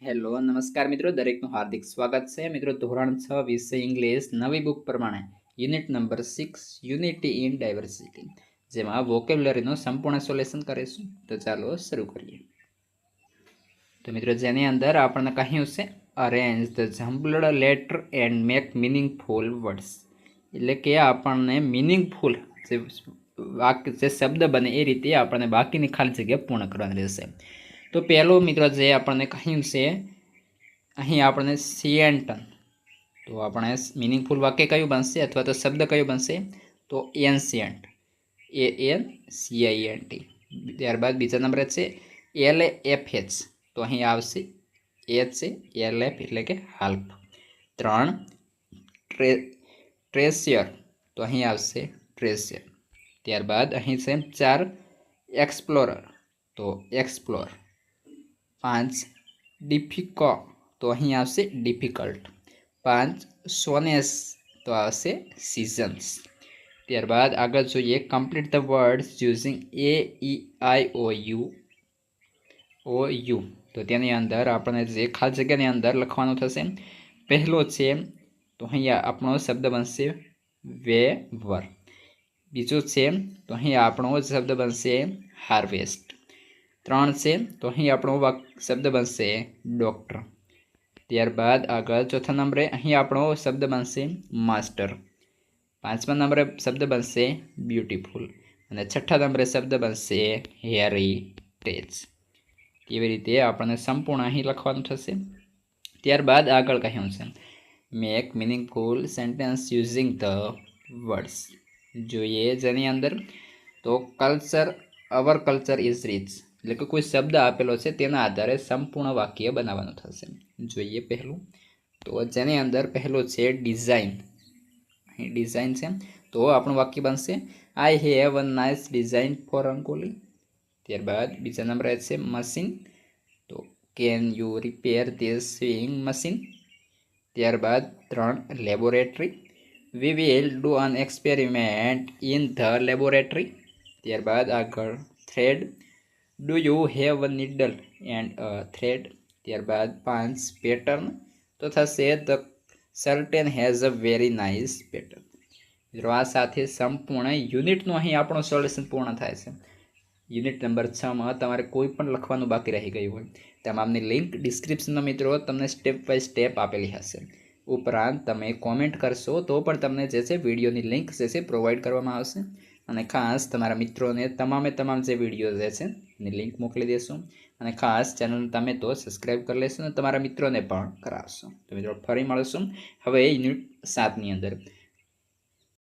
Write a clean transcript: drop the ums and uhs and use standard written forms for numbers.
Hello નમસ્કાર મિત્રો, દરેકનું હાર્દિક સ્વાગત છે મિત્રો. ધોરણ 6 વિષય ઇંગ્લિશ નવી બુક પ્રમાણે unit number 6 unity in diversity, જેમાં વોકેબ્યુલરીનું સંપૂર્ણ સોલ્યુશન કરીશું. તો ચાલો શરૂ કરીએ. તો મિત્રો, જેની અંદર આપણને કહ્યું છે arrange the jumbled letter and make meaningful words, એટલે કે આપણને મિનિંગફુલ જે શબ્દ બને એ રીતે આપણને બાકીની ખાલી જગ્યા પૂર્ણ કરવાની રહેશે. તો પહેલો મિત્રો જે આપણને કહ્યું છે અહીં આપણને સિએન્ટન, તો આપણે મિનિંગફુલ વાક્ય કયું બનશે અથવા તો શબ્દ કયો બનશે? તો એન્શિયન્ટ, ANCIENT. ત્યારબાદ બીજા નંબરે છે LFH, તો અહીં આવશે H છે, LF એટલે કે હાલ્ફ. 3 ટ્રેસિયર, તો અહીં આવશે ટ્રેસિયર. ત્યારબાદ અહીં છે 4 એક્સપ્લોરર, તો એક્સપ્લોર. 5 ડિફિકો, તો અહીં આવશે ડિફિકલ્ટ. 5 સોનેસ, તો આવશે સિઝન્સ. ત્યારબાદ આગળ જોઈએ complete the words using AEIOU, તો તેની અંદર આપણે જે ખાલી જગ્યાની અંદર લખવાનું થશે. પહેલો છે તો અહીંયા આપણો શબ્દ બનશે વેવર. બીજો છે તો અહીં આપણો શબ્દ બનશે હાર્વેસ્ટ. 3 છે તો અહીં આપણો શબ્દ બનશે ડૉક્ટર. ત્યારબાદ આગળ ચોથા નંબરે અહીં આપણો શબ્દ બનશે માસ્ટર. 5મા નંબરે શબ્દ બનશે બ્યુટીફુલ. અને 6ઠા નંબરે શબ્દ બનશે હેરિટેજ. એવી રીતે આપણને સંપૂર્ણ અહીં લખવાનું થશે. ત્યારબાદ આગળ કહ્યું છે make meaningful sentence using the words. જોઈએ જેની અંદર તો culture, our culture is rich, એટલે કે કોઈ શબ્દ આપેલો છે તેના આધારે સંપૂર્ણ વાક્ય બનાવવાનું થશે. જોઈએ પહેલું, તો જેની અંદર પહેલો છે ડિઝાઇન. અહીં ડિઝાઇન છે તો આપણું વાક્ય બનશે I have a nice design for rangoli. ત્યારબાદ બીજા નંબરે છે મશીન, તો can you repair this sewing machine. ત્યારબાદ 3 laboratory, we will do an experiment in the laboratory. ત્યારબાદ આગળ thread, do you have a needle and a thread. ત્યારબાદ 5 pattern, તો થશે the curtain has a very nice pattern. મિત્રો આ સાથે સંપૂર્ણ યુનિટનું અહીં આપણું સોલ્યુશન પૂર્ણ થાય છે. યુનિટ નંબર 6માં તમારે કોઈ પણ લખવાનું બાકી રહી ગયું હોય તમામની લિંક ડિસ્ક્રિપ્શનમાં મિત્રો તમને સ્ટેપ બાય સ્ટેપ આપેલી હશે. ઉપરાંત તમે કોમેન્ટ કરશો તો પણ તમને જે છે વિડીયોની લિંક જે છે પ્રોવાઈડ કરવામાં આવશે. અને ખાસ તમારા મિત્રોને તમામ જે વિડીયો જે છે એની લિંક મોકલી દેશો. અને ખાસ ચેનલ તમે તો સબસ્ક્રાઈબ કરી લેશો અને તમારા મિત્રોને પણ કરાવશો. તો મિત્રો ફરી મળશું હવે યુનિટ 7ની અંદર.